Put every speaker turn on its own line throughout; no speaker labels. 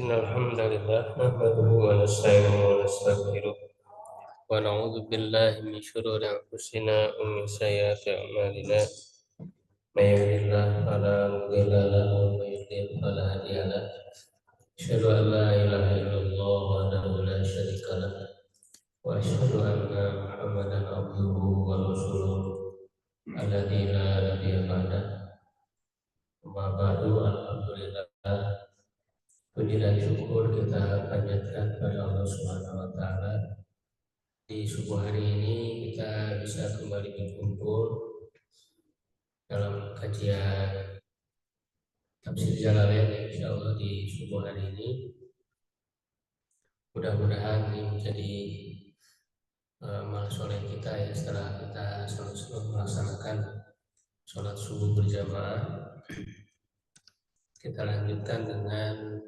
إن الحمد لله نحمده ونستعينه ونستغفره ونعوذ بالله من شرور أنفسنا ومن سيئات أعمالنا من يهده الله فلا مضل له ومن يضلل فلا هادي له أشهد أن لا إله إلا الله وحده لا شريك له وأشهد أن محمدا عبده ورسوله الذي لا نبي بعده أما بعد alhamdulillah. Puji dan syukur kita panjatkan kepada Allah Subhanahu wa taala. Di subuh hari ini kita bisa kembali berkumpul dalam kajian tafsir Jalalain insyaallah di subuh hari ini. Mudah-mudahan ini menjadi amal soleh kita ya setelah kita selalu melaksanakan sholat subuh berjamaah. Kita lanjutkan dengan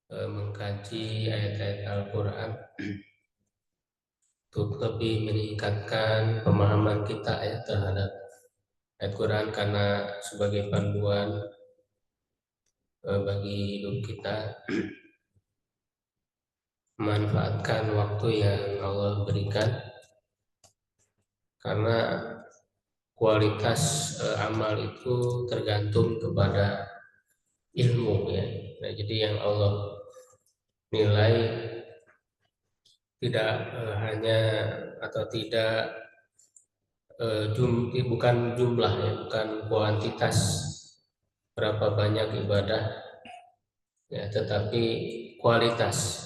mengkaji ayat-ayat Al-Quran untuk lebih meningkatkan pemahaman kita ya terhadap ayat Quran karena sebagai panduan bagi hidup kita, memanfaatkan waktu yang Allah berikan karena kualitas amal itu tergantung kepada ilmu ya. Nah, jadi yang Allah nilai tidak hanya atau tidak bukan jumlah ya, bukan kuantitas berapa banyak ibadah ya, tetapi kualitas.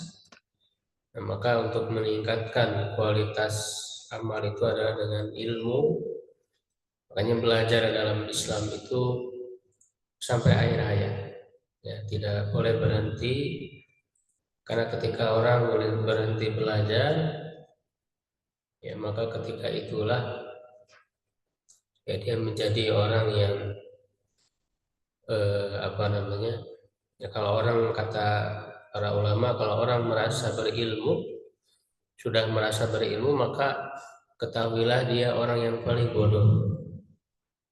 Nah, maka untuk meningkatkan kualitas amal itu adalah dengan ilmu. Makanya belajar dalam Islam itu sampai akhir hayat ya, tidak boleh berhenti. Karena ketika orang berhenti belajar, ya maka ketika itulah ya dia menjadi orang yang ya kalau orang kata para ulama, kalau orang merasa berilmu, sudah merasa berilmu, maka ketahuilah dia orang yang paling bodoh,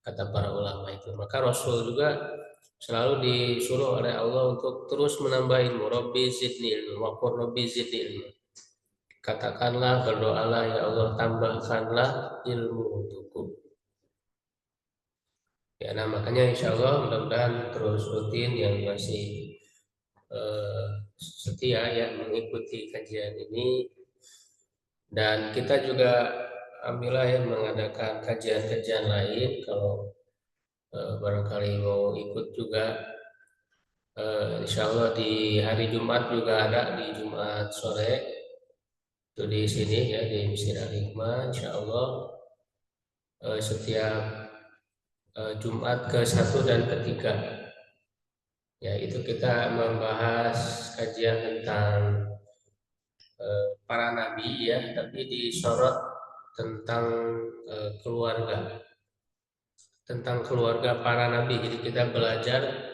kata para ulama itu. Maka Rasul juga selalu disuruh oleh Allah untuk terus menambah ilmu. Rabbi zidni ilmu, wa qur rabbi zidni ilmu. Katakanlah, berdoalah, ya Allah tambahkanlah ilmu untukku. Ya, nah makanya insya Allah mudah-mudahan terus rutin yang masih setia ya mengikuti kajian ini, dan kita juga alhamdulillah ya mengadakan kajian-kajian lain. Kalau barangkali mau ikut juga, insya Allah di hari Jumat juga ada, di Jumat sore itu di sini ya di Masjid Al-Hikmah insya Allah setiap Jumat ke-1 dan ke-3 ya, itu kita membahas kajian tentang para nabi ya, tapi disorot tentang keluarga, tentang keluarga para nabi. Jadi kita belajar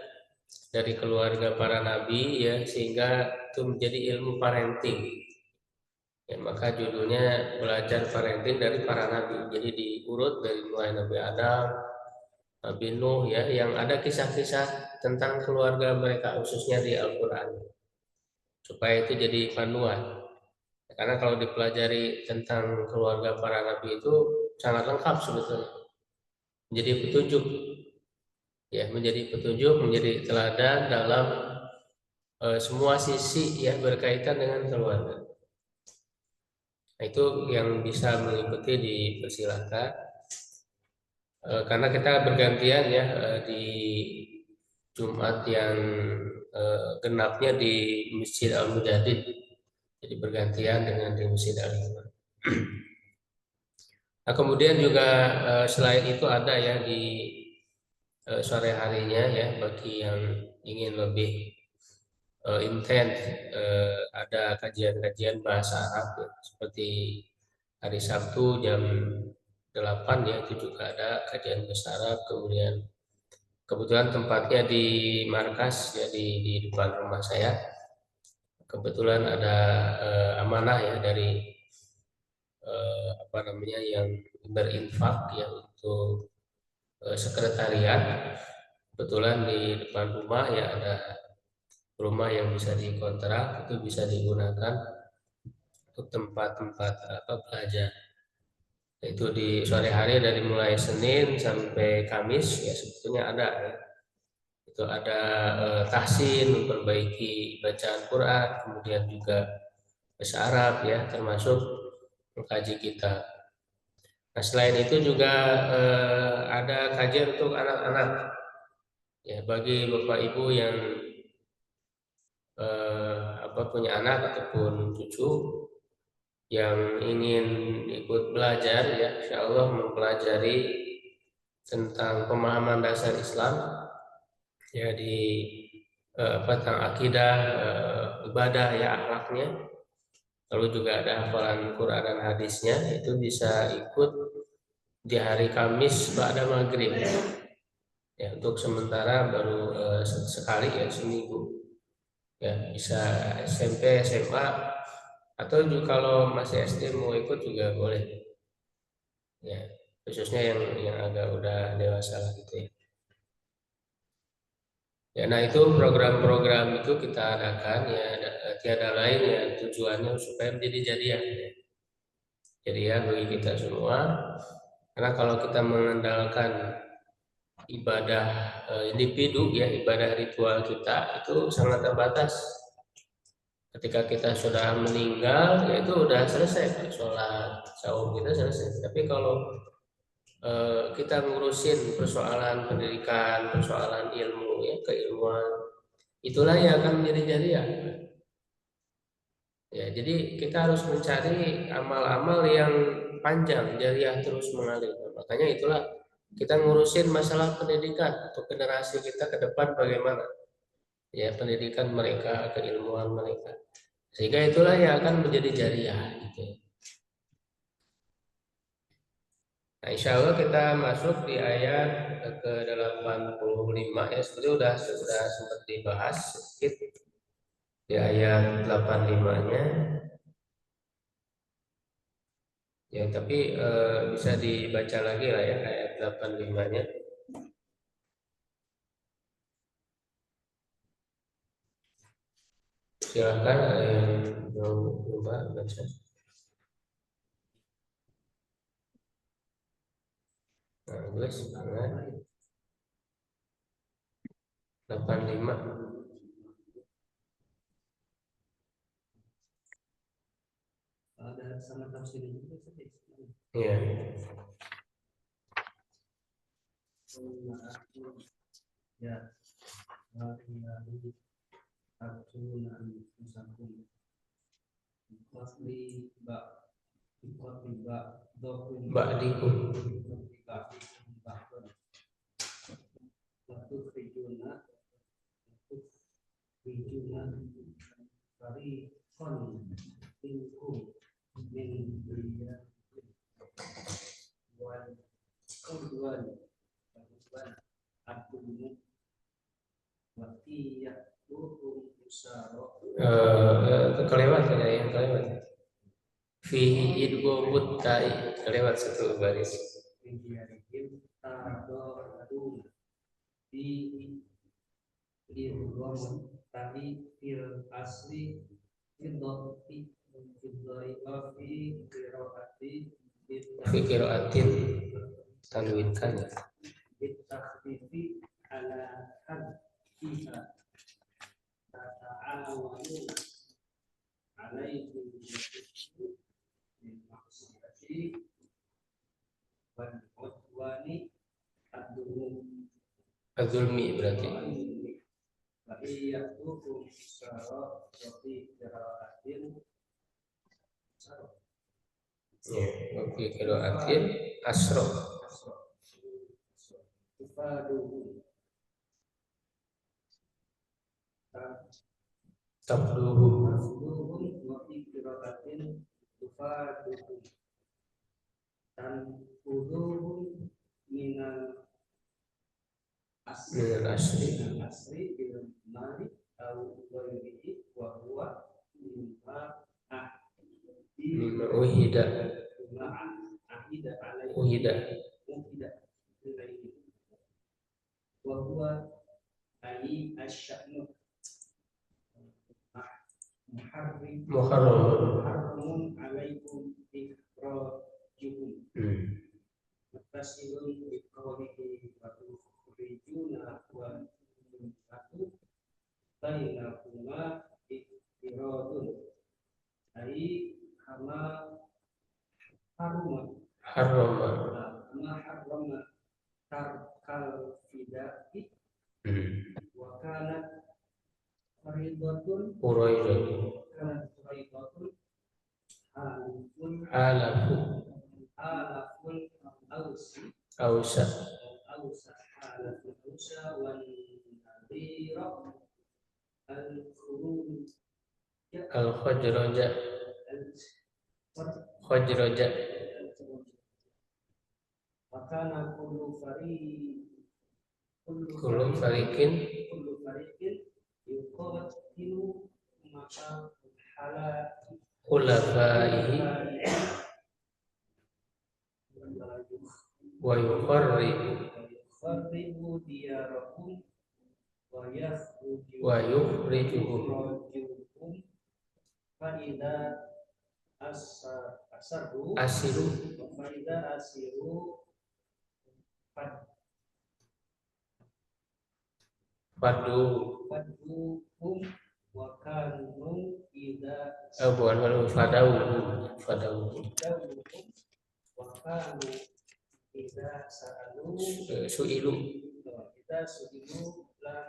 dari keluarga para nabi ya, sehingga itu menjadi ilmu parenting ya. Maka judulnya belajar parenting dari para nabi. Jadi diurut dari mulai Nabi Adam, Nabi Nuh ya, yang ada kisah-kisah tentang keluarga mereka khususnya di Al-Quran, supaya itu jadi panduan. Karena kalau dipelajari tentang keluarga para nabi itu sangat lengkap sebetulnya, menjadi petunjuk ya, menjadi petunjuk, menjadi teladan dalam semua sisi ya berkaitan dengan keluarga. Nah, itu yang bisa mengikuti dipersilakan. Karena kita bergantian ya di Jumat yang genapnya di Masjid Al-Mujadid, jadi bergantian dengan di Masjid Al-Hikmah. Nah, kemudian juga selain itu ada ya di sore harinya ya, bagi yang ingin lebih intens, ada kajian-kajian bahasa Arab ya, seperti hari Sabtu jam 8 ya, itu juga ada kajian bahasa Arab. Kemudian kebetulan tempatnya di markas ya, di depan rumah saya. Kebetulan ada amanah ya dari yang berinfak ya untuk sekretariat. Kebetulan di depan rumah ya ada rumah yang bisa dikontrak itu bisa digunakan untuk tempat-tempat belajar. Itu di sore hari dari mulai Senin sampai Kamis ya sebetulnya ada ya. Itu ada tahsin, memperbaiki bacaan Quran, kemudian juga bahasa Arab ya, termasuk mengkaji kitab. Nah, selain itu juga ada kajian untuk anak-anak ya, bagi Bapak Ibu yang punya anak ataupun cucu yang ingin ikut belajar ya, insya Allah mempelajari tentang pemahaman dasar Islam ya di tentang akidah, ibadah ya, akhlaknya, lalu juga ada hafalan Quran dan hadisnya. Itu bisa ikut di hari Kamis ba'da maghrib ya, untuk sementara baru sekali ya seminggu ya, bisa SMP SMA atau juga kalau masih SD mau ikut juga boleh ya, khususnya yang agak udah dewasa lah gitu ya. Ya, nah itu program-program itu kita adakan ya, tiada lain ya, tujuannya supaya menjadi jadiah ya. Jadiah bagi kita semua, karena kalau kita mengandalkan ibadah individu ya, ibadah ritual kita itu sangat terbatas. Ketika kita sudah meninggal ya itu udah selesai, sholat saum kita selesai. Tapi kalau kita ngurusin persoalan pendidikan, persoalan ilmu ya, keilmuan, itulah yang akan menjadi jariah. Ya, jadi kita harus mencari amal-amal yang panjang, jariah terus mengalir. Makanya itulah kita ngurusin masalah pendidikan untuk generasi kita ke depan bagaimana ya, pendidikan mereka, keilmuan mereka. Sehingga itulah yang akan menjadi jariah gitu ya. Nah, insya Allah kita masuk di ayat ke-85 ya, sebenarnya sudah sempat dibahas sedikit di ayat 85-nya ya, tapi bisa dibaca lagi lah ya ayat 85-nya. Silakan yang mau coba baca. Nah, tulis 85.
Ada sama tafsir juga tadi.
Iya.
Ya, ini aku nanti misalkan pasti tiba-tiba dokum
Ba'dikum.
waktu rijuna dari kon tingkum min dunia wan kedua adumu waktu ya hukum usaro
Kelewat ya, yang kelewat. Fihi idgham tai, kelewat satu baris.
Bijarihim tadoradun di idghamun tadi fil asli idghati idghati fi qiraati
Fi qiraatin tanwinkan ya.
bitakhfifi ala hadfiha tata'awanuna alaikum bil maksudati wal udwani ad-durum
Azulmi berarti.
wa iyyakum isara wa fi qiraatin
Ya, wa fi qiraatin asra.
Tufaduhum
Tabduhum
wa fi qiraatin tufaduhum dan uduhum minal
minal asri
bil mali au ghairihi wa huwa mimma
mimma uhida
ahida alaihi
uhida
ilaihi wa huwa ai asy'anu muharramun alaikum ikhrajuhum muttasilun bi qawlihi wa tukhrijuna wa tukhrijuna bainakuma ikhtiradun ai kama harrama tarkal fidai wa kanat faridatun alafun ausa wan nadira
al-khajraja
makana
kullu fariqin
yuqatilu maka
khulafaihi wa
yukharribu diyarakum
wa yukhrijuhum
fa idza asiru faduhum wa kanu idza
fadauhum
wa kanu idza
su'ilu
lan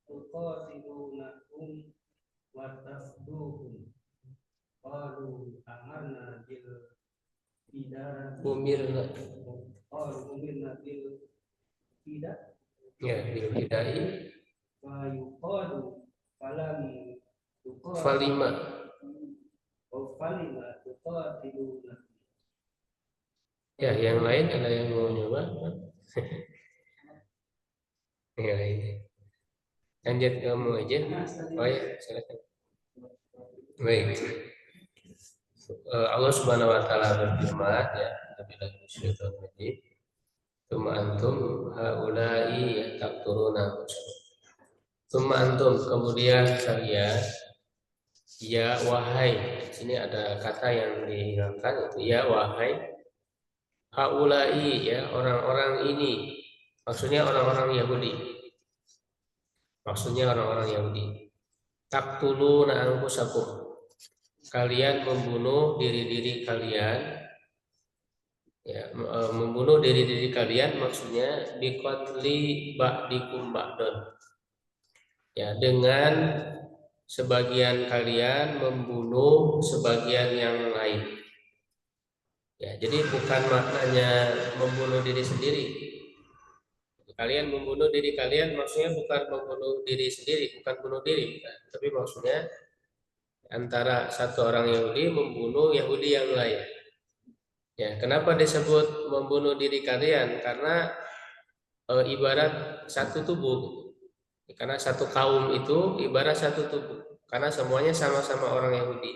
tuqatilunahum wa tafduhum qalu amanna bil
umirna
bil fida
ya bil hidayah
wa yuqalu falam
falima
tuqatiluna.
Ya, yang lain ada yang mau nyoba? Ya, ini. Lanjut kamu aja. Oh ya, silakan. Baik. Allah Subhanahu wa taala berfirman ya, Nabi Syaitan Rajim. Tsumma antum haula'i taqturuna. Tsumma antum, kemudian kalian, ya wahai. Sini ada kata yang dihilangkan, itu ya wahai haula'i, ya orang-orang ini. Maksudnya orang-orang Yahudi. Taqtuluna anfusakum. Kalian membunuh diri-diri kalian. Ya, membunuh diri-diri kalian maksudnya biqatli ba'dikum ba'dun. Ya, dengan sebagian kalian membunuh sebagian yang lain. Ya, jadi bukan maknanya membunuh diri sendiri. Kalian membunuh diri kalian maksudnya bukan membunuh diri sendiri, bukan bunuh diri, bukan. Tapi maksudnya antara satu orang Yahudi membunuh Yahudi yang lain. Ya, kenapa disebut membunuh diri kalian? Karena ibarat satu tubuh. Karena satu kaum itu ibarat satu tubuh. Karena semuanya sama-sama orang Yahudi.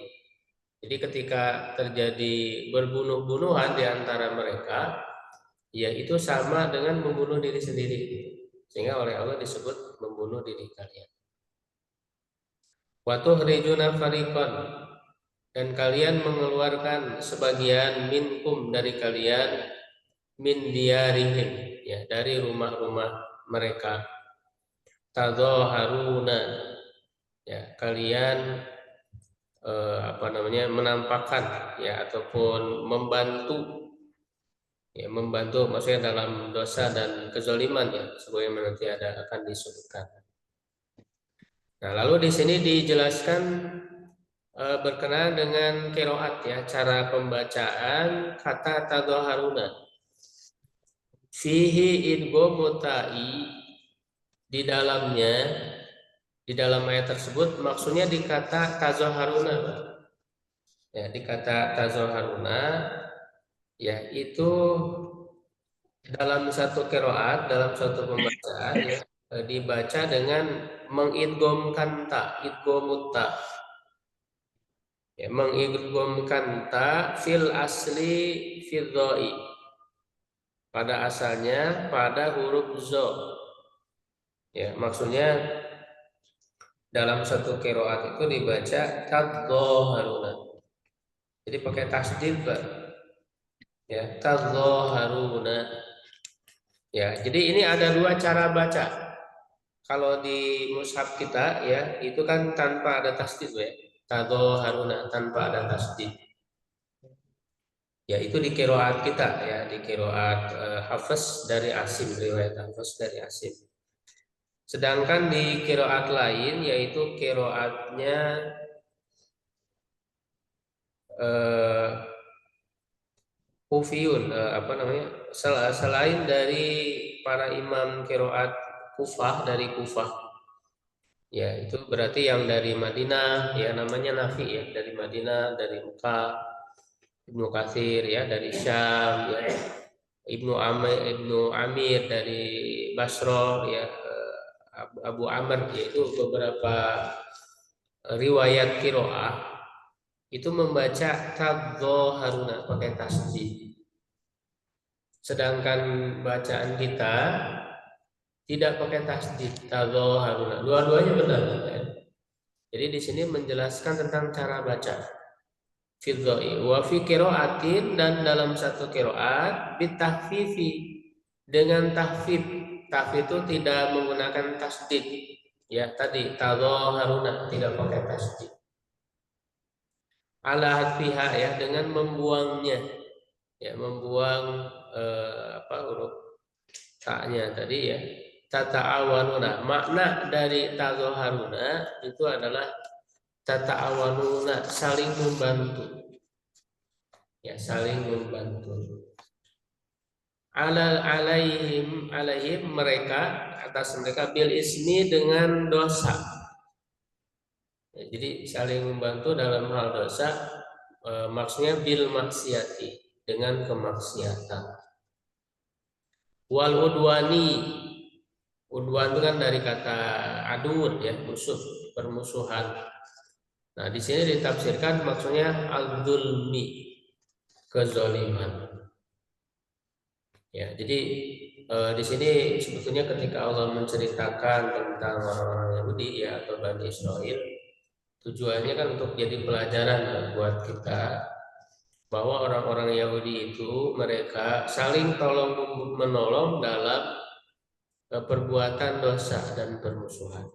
Jadi ketika terjadi berbunuh-bunuhan di antara mereka, ya itu sama dengan membunuh diri sendiri. Sehingga oleh Allah disebut membunuh diri kalian. Wa tukhrijuna fariqan, dan kalian mengeluarkan sebagian minkum dari kalian min diyarihim, ya dari rumah-rumah mereka. Tadzaharuna, ya kalian menampakkan ya ataupun membantu, ya membantu maksudnya dalam dosa dan kezaliman, ya sebagaimana nanti akan disebutkan. Nah, lalu di sini dijelaskan berkenaan dengan qiraat, ya cara pembacaan kata tadzaharuna. Fihi idghamu ta'i, di dalam ayat tersebut maksudnya di kata tadzaharuna. Ya, di kata tadzaharuna ya itu dalam satu qiraat, dalam satu pembacaan ya dibaca dengan mengidghamkan ta, idghamut ta. Ya, mengidghamkan ta fil asli fil dha'i, pada asalnya pada huruf zo. Ya, maksudnya dalam satu qiraat itu dibaca tadzaharuna. Jadi pakai tasdid, Pak. Ya, tadzaharuna. Ya, jadi ini ada dua cara baca. Kalau di mushaf kita ya, itu kan tanpa ada tasdid ya. Tadzaharuna tanpa ada tasdid. Ya, itu di qiraat kita ya, di qiraat Hafs dari Asim, riwayat Hafs dari Asim. Sedangkan di qiraat lain yaitu qiraatnya eh, Kufiyun, apa namanya? Selain dari para imam qiraat Kufah dari Kufah. Ya, itu berarti yang dari Madinah ya namanya Nafi ya, dari Madinah, dari Mekah, Ibnu Katsir ya dari Syam ya, Ibnu Amir dari Basro ya, Abu Amr yaitu beberapa riwayat qiraah itu membaca tadzaharuna pakai tasdid. Sedangkan bacaan kita tidak pakai tasdid, tadzaharuna. Dua-duanya benar ya. Jadi di sini menjelaskan tentang cara baca. Fidhoi wa fi qiraatin, dan dalam satu qiraat bitahfifi dengan tahfif. Tahfif itu tidak menggunakan tasdid. Ya, tadi tadzaharuna tidak pakai tasdid. Ala hadfiha ya, dengan membuangnya. Ya, membuang huruf taknya tadi ya. Tata'awanuna. Makna dari tadzaharuna itu adalah tata'awanuna, saling membantu. Ya, saling membantu. Alaihim mereka, atas mereka, bil ismi dengan dosa. Ya, jadi saling membantu dalam hal dosa, maksudnya bil maksiati, dengan kemaksiatan. Wal udwani, udwan itu kan dari kata adun ya, musuh, permusuhan. Nah, di sini ditafsirkan maksudnya al-dzulmi, kezaliman. Ya, jadi di sini sebetulnya ketika Allah menceritakan tentang orang-orang Yahudi ya atau Bani Israel, tujuannya kan untuk jadi pelajaran buat kita bahwa orang-orang Yahudi itu mereka saling tolong menolong dalam perbuatan dosa dan permusuhan.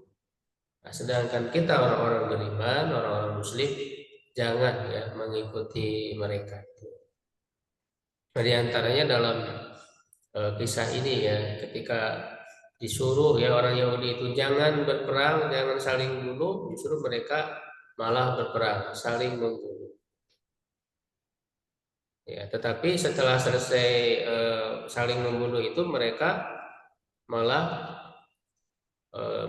Nah, sedangkan kita orang-orang beriman, orang-orang Muslim, jangan ya mengikuti mereka. Nah, di antaranya dalam kisah ini ya, ketika disuruh ya orang Yahudi itu jangan berperang, jangan saling bunuh, justru mereka malah berperang, saling membunuh. Ya, tetapi setelah selesai saling membunuh itu mereka malah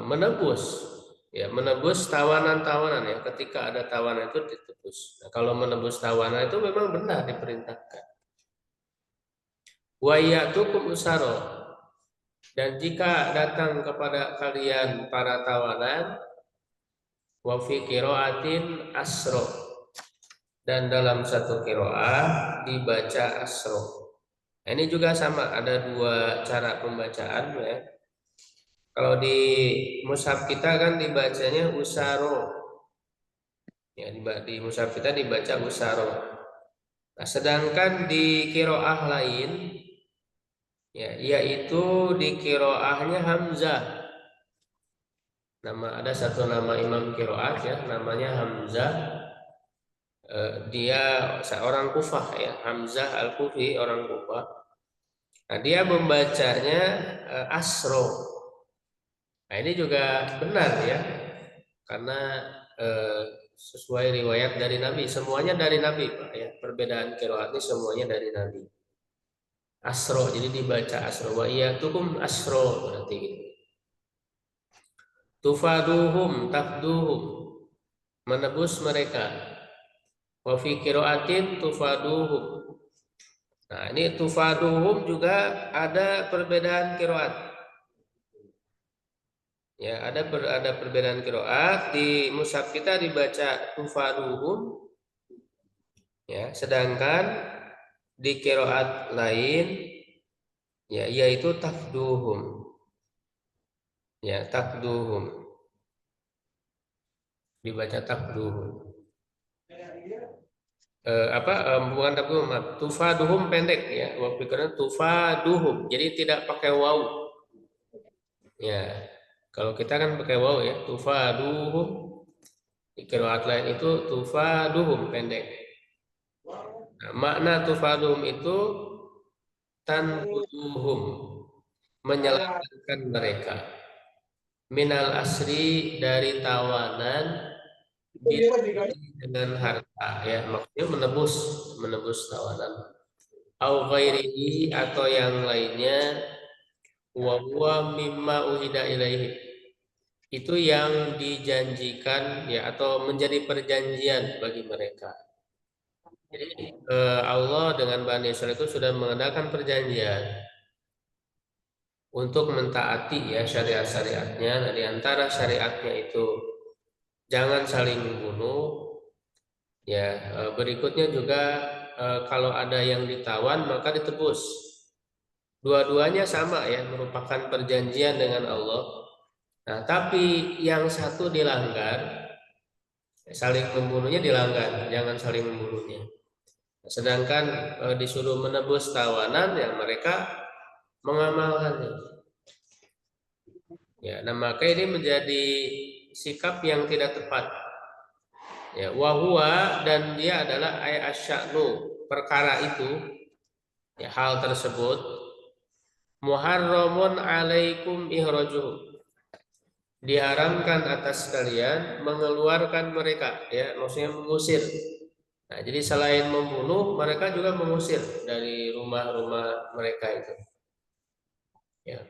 menebus, ya menebus tawanan-tawanan ya. Ketika ada tawanan itu ditebus. Nah, kalau menebus tawanan itu memang benar diperintahkan. Wa ya'tukum usaro, dan jika datang kepada kalian para tawanan, wa fi qiraatin asro, dan dalam satu qiraah dibaca asro. Nah, ini juga sama, ada dua cara pembacaan ya. Kalau di mushaf kita kan dibacanya usaro. Ya, di mushaf kita dibaca usaro. Nah, sedangkan di qiraah lain ya, yaitu di qiraahnya Hamzah. Ada satu nama imam qiraat ya, namanya Hamzah. Dia seorang Kufah ya, Hamzah Al-Kufi, orang Kufah. Nah, dia membacanya asro. Nah, ini juga benar ya, karena sesuai riwayat dari Nabi, semuanya dari Nabi Pak ya. Perbedaan qiraat ini semuanya dari Nabi. Asro, jadi dibaca asro. Wa iyatukum asro, berarti gitu. Tufaduhum, tafduhum, menebus mereka. Wa fi qiraatin tufaduhum. Nah, ini tufaduhum juga ada perbedaan qiraat. Ya, ada perbedaan qiraat. Di mushaf kita dibaca tufaduhum. Ya, sedangkan di qiraat lain ya yaitu tafduhum. Ya, tafduhum. dibaca takduhum. Bukan takduhum, tufaduhum pendek ya. Wa pikiran tufaduhum. Jadi tidak pakai waw. Ya. Kalau kita kan pakai waw ya, tufaduhum. Di qiraat lain itu tufaduhum pendek. Nah, makna tufaduhum itu tanquduhum, menyelamatkan mereka minal asri dari tawanan dengan harta ya, maksudnya menebus menebus tawanan au ghairihi atau yang lainnya, wa huwa mimma uhida ilaihi, itu yang dijanjikan ya atau menjadi perjanjian bagi mereka. Jadi Allah dengan Bani Israil itu sudah mengadakan perjanjian untuk mentaati ya syariat-syariatnya. Nah, di antara syariatnya itu jangan saling membunuh. Ya, berikutnya juga kalau ada yang ditawan maka ditebus. Dua-duanya sama ya, merupakan perjanjian dengan Allah. Nah, tapi yang satu dilanggar, saling membunuhnya dilanggar, jangan saling membunuhnya. Sedangkan disuruh menebus tawanan, ya mereka mengamalkannya. Ya, nah maka ini menjadi sikap yang tidak tepat. Ya, wahwa, dan dia adalah asya'nu, perkara itu, ya, hal tersebut muharramun alaikum ihrajuhum, diharamkan atas kalian mengeluarkan mereka, ya maksudnya mengusir. Nah, jadi selain membunuh, mereka juga mengusir dari rumah-rumah mereka itu. Ya.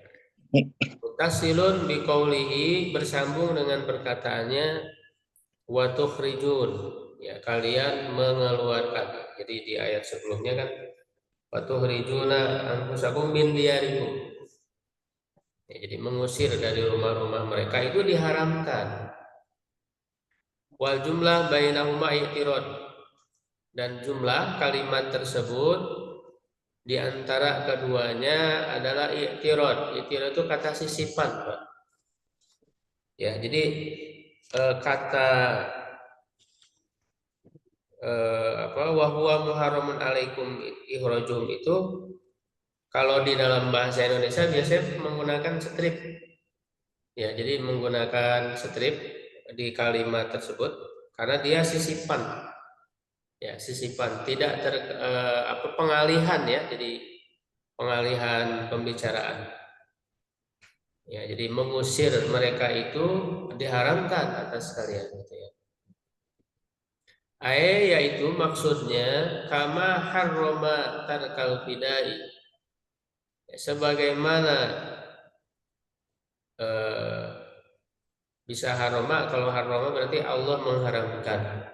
Mutasilun biqaulihi, bersambung dengan perkataannya wa tukhrijun, ya kalian mengeluarkan. Jadi di ayat sebelumnya kan wa tukhrijuna anfusakum min diyarikum. Ya, jadi mengusir dari rumah-rumah mereka itu diharamkan. Wal jumlah bainahuma i'tirad, dan jumlah kalimat tersebut di antara keduanya adalah i'tirad. I'tirad itu kata sisipan, Pak. Ya, jadi kata wa huwa muharramun alaikum ikhrajum itu kalau di dalam bahasa Indonesia biasanya menggunakan strip. Ya, jadi menggunakan strip di kalimat tersebut karena dia sisipan. Ya, sisipan, tidak pengalihan ya, jadi pengalihan pembicaraan. Ya, jadi mengusir mereka itu diharamkan atas kalian gitu ya. Yaitu maksudnya kama harrama tarkal fidai, ya, sebagaimana eh, bisa haroma, kalau haroma berarti Allah mengharamkan.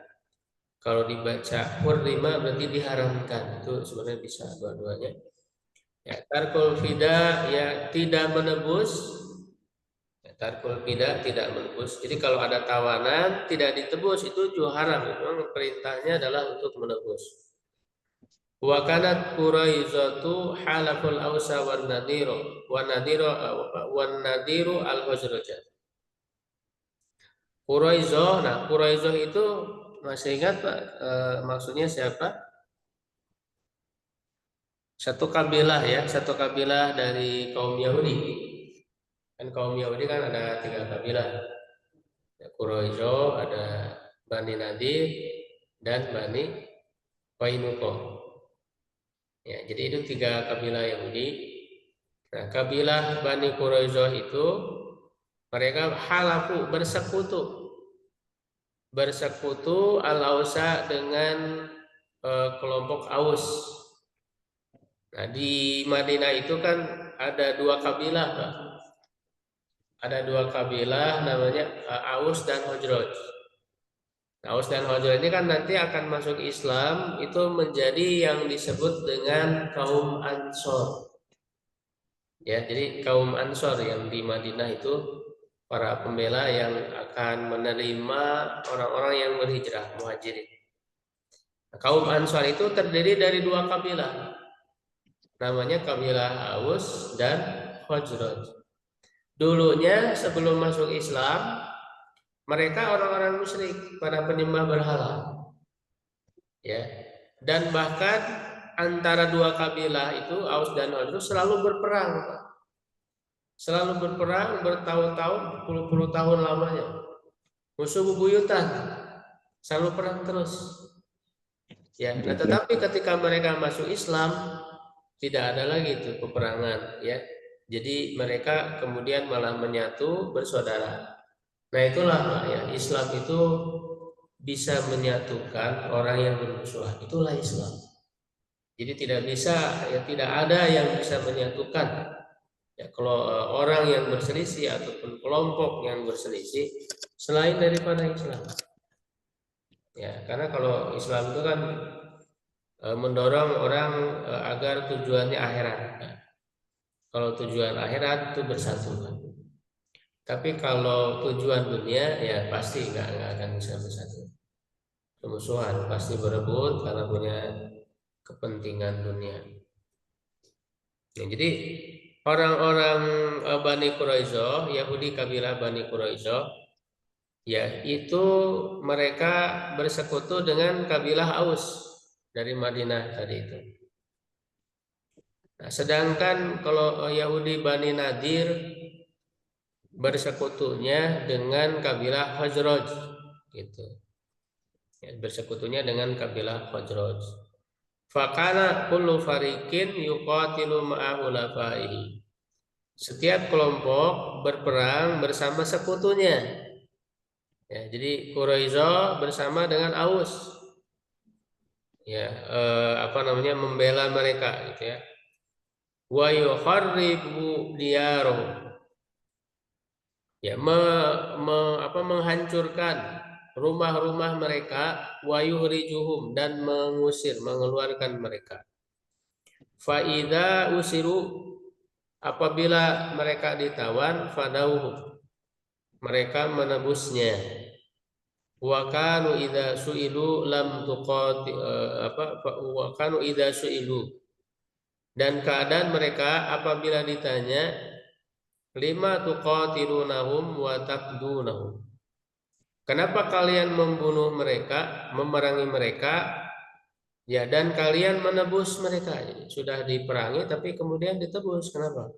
Kalau dibaca hurrima berarti diharamkan. Itu sebenarnya bisa dua-duanya. Ya, tarkul fida ya tidak menebus. Ya, tarkul fida tidak menebus. Jadi kalau ada tawanan tidak ditebus itu juga haram. Memang perintahnya adalah untuk menebus. Wa kanat Quraizatu halaful Ausa wan Nadiru wan Nadiru al-Khazraj. Quraizoh, nah Quraizoh itu masih ingat Pak, maksudnya siapa? Satu kabilah ya, satu kabilah dari kaum Yahudi. Kan kaum Yahudi kan ada tiga kabilah. Ada Quraizoh, ada Bani Nadir, dan Bani Qainuqa. Ya, jadi itu tiga kabilah Yahudi. Nah, kabilah Bani Quraizoh itu mereka halafu, bersekutu al-Ausa dengan kelompok Aus. Nah, di Madinah itu kan ada dua kabilah, Pak. Ada dua kabilah namanya Aus dan Khazraj. Nah, Aus dan Khazraj ini kan nanti akan masuk Islam, itu menjadi yang disebut dengan kaum Ansor. Ya, jadi kaum Ansor yang di Madinah itu para pembela yang akan menerima orang-orang yang berhijrah, muhajirin. Nah, kaum Ansor itu terdiri dari dua kabilah. Namanya kabilah Aus dan Khazraj. Dulunya sebelum masuk Islam, mereka orang-orang musyrik, para penyembah berhala. Ya. Dan bahkan antara dua kabilah itu, Aus dan Khazraj, selalu berperang. Selalu berperang bertahun-tahun, puluh-puluh tahun lamanya. Musuh bebuyutan, selalu perang terus. Ya, nah tetapi ketika mereka masuk Islam, tidak ada lagi itu peperangan, ya. Jadi mereka kemudian malah menyatu bersaudara. Nah itulah ya, Islam itu bisa menyatukan orang yang bermusuhan. Itulah Islam. Jadi tidak bisa, ya tidak ada yang bisa menyatukan. Ya, kalau orang yang berselisih ataupun kelompok yang berselisih selain daripada Islam. Ya, karena kalau Islam itu kan mendorong orang agar tujuannya akhirat. Ya. Kalau tujuan akhirat itu bersatu kan. Tapi kalau tujuan dunia ya pasti nggak akan bisa bersatu. Permusuhan pasti berebut karena punya kepentingan dunia. Ya, jadi orang-orang Bani Quraisyah, Yahudi kabilah Bani Quraisyah, ya itu mereka bersekutu dengan kabilah Aus dari Madinah tadi itu. Nah, sedangkan kalau Yahudi Bani Nadir bersekutunya dengan kabilah Khazraj, gitu. Ya, bersekutunya dengan kabilah Khazraj. Fakana kullu fariqin yuqatilu ma'ahu lafaihi. Setiap kelompok berperang bersama sekutunya. Ya, jadi Quraisyah bersama dengan Aus. Ya, membela mereka gitu ya. Wa yukharribu diyarahum. Ya, menghancurkan rumah-rumah mereka, wa yuhrijuhum, dan mengusir, mengeluarkan mereka. Fa idza usiru, apabila mereka ditawan, fadauhum, mereka menebusnya. Wa kanu idza su'ilu lam tuqati wa kanu idza su'ilu, dan keadaan mereka apabila ditanya, lima tuqatilunahum wa taqdunahum, kenapa kalian membunuh mereka, memerangi mereka, ya, dan kalian menebus mereka. Jadi, sudah diperangi tapi kemudian ditebus, kenapa?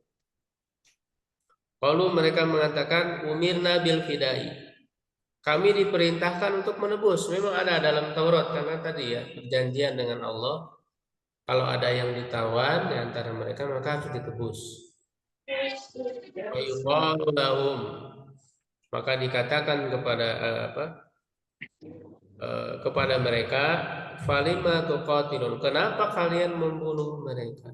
Lalu mereka mengatakan umirna bil fidai, kami diperintahkan untuk menebus. Memang ada dalam Taurat, karena tadi ya perjanjian dengan Allah, kalau ada yang ditawan di antara mereka maka harus ditebus. Maka dikatakan kepada mereka, falima tuqatilun, kenapa kalian membunuh mereka?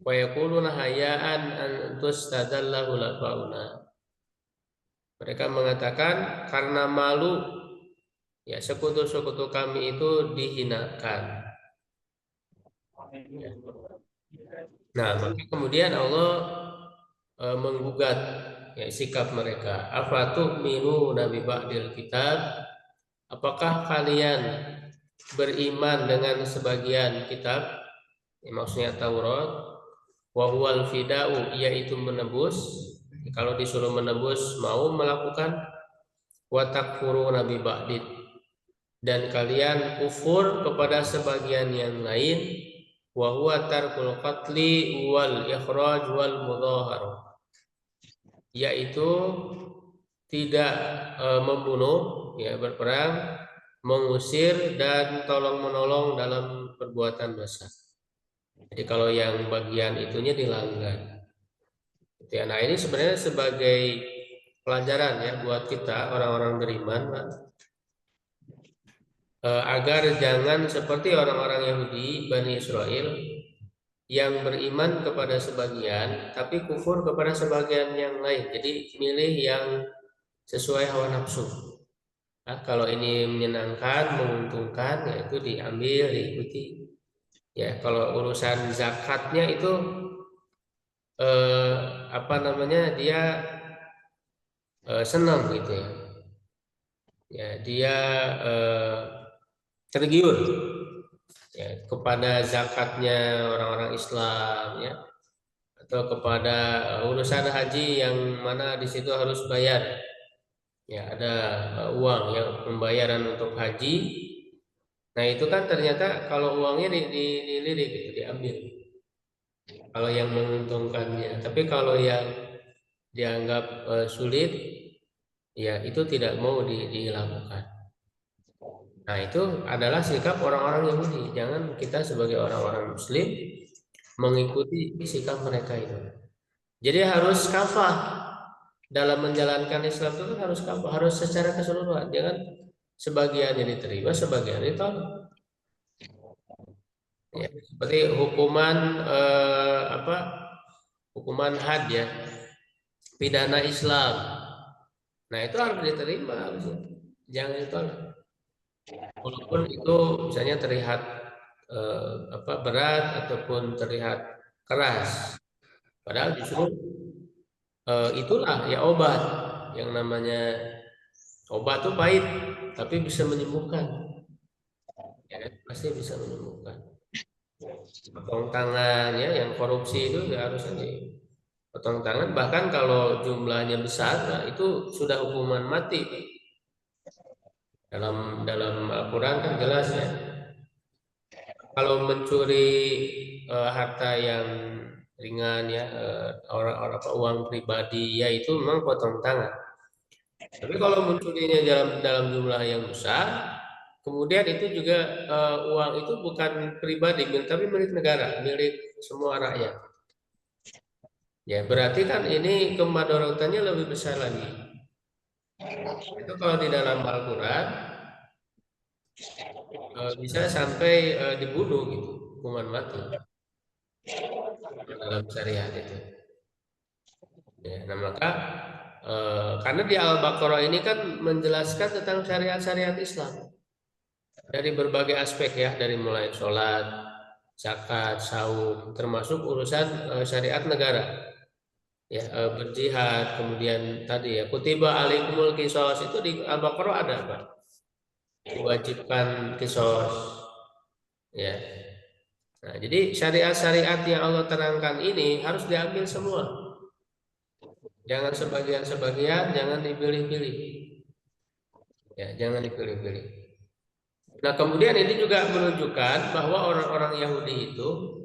Wa yaquluna hayaan an tustadallahu lafauna, mereka mengatakan karena malu, ya, sekutu-sekutu kami itu dihinakan. Nah, maka kemudian Allah menggugat, ya, sikap mereka. Afatu'minu nabi ba'dil kitab, apakah kalian beriman dengan sebagian kitab, ya, maksudnya Taurat, wa huwal fida'u, yaitu menebus. Kalau disuruh menebus mau melakukan, wa takfuruna bi ba'did, dan kalian kufur kepada sebagian yang lain, wa huwa tarkul qatli wal ikhraj wal mudhahar, yaitu tidak membunuh, ya, berperang, mengusir, dan tolong menolong dalam perbuatan dosa. Jadi kalau yang bagian itunya dilanggar. Nah ini sebenarnya sebagai pelajaran ya buat kita orang-orang beriman, Pak, agar jangan seperti orang-orang Yahudi Bani Israel yang beriman kepada sebagian tapi kufur kepada sebagian yang lain. Jadi milih yang sesuai hawa nafsu. Nah, kalau ini menyenangkan, menguntungkan, ya itu diambil, diikuti. Ya, kalau urusan zakatnya itu dia senang gitu ya. Ya, dia tergiur, ya, kepada zakatnya orang-orang Islam, ya, atau kepada urusan haji yang mana di situ harus bayar. Ya, ada uang yang pembayaran untuk haji. Nah, itu kan ternyata kalau uangnya dilirik gitu, diambil. Kalau yang menguntungkannya. Tapi kalau yang dianggap sulit, ya itu tidak mau dilakukan. Nah, itu adalah sikap orang-orang Yahudi. Jangan kita sebagai orang-orang Muslim mengikuti sikap mereka itu. Jadi harus kafah dalam menjalankan Islam itu kan harus kafah, harus secara keseluruhan. Jangan sebagiannya diterima, sebagian ditolak. Ya, seperti hukuman apa? Hukuman had ya, pidana Islam. Nah, itu harus diterima harusnya. Jangan ditolak. Walaupun itu misalnya terlihat apa berat ataupun terlihat keras. Padahal justru itulah ya obat yang namanya obat tuh pahit tapi bisa menyembuhkan. Ya, kan? Pasti bisa menyembuhkan. Potong tangan ya yang korupsi itu ya harusnya dipotong tangan bahkan kalau jumlahnya besar nah, itu sudah hukuman mati. Dalam Al-Quran kan jelas ya. Kalau mencuri harta yang ringan ya orang-orang uang pribadi ya itu memang potong tangan. Tapi kalau mencurinya dalam dalam jumlah yang besar, kemudian itu juga uang itu bukan pribadi, tapi milik negara, milik semua rakyat. Ya berarti kan ini kemadaratannya lebih besar lagi. Itu kalau di dalam Al-Quran bisa sampai dibunuh gitu, hukuman mati dalam syariat itu. Ya, nah maka karena di Al-Baqarah ini kan menjelaskan tentang syariat-syariat Islam dari berbagai aspek ya, dari mulai sholat, zakat, saum, termasuk urusan syariat negara, ya berjihad, kemudian tadi ya kutiba alaikumul qisas itu di Al-Baqarah ada apa? Diwajibkan qisas, ya. Nah, jadi syariat-syariat yang Allah terangkan ini harus diambil semua. Jangan sebagian-sebagian, jangan dipilih-pilih. Ya, jangan dipilih-pilih. Nah, kemudian ini juga menunjukkan bahwa orang-orang Yahudi itu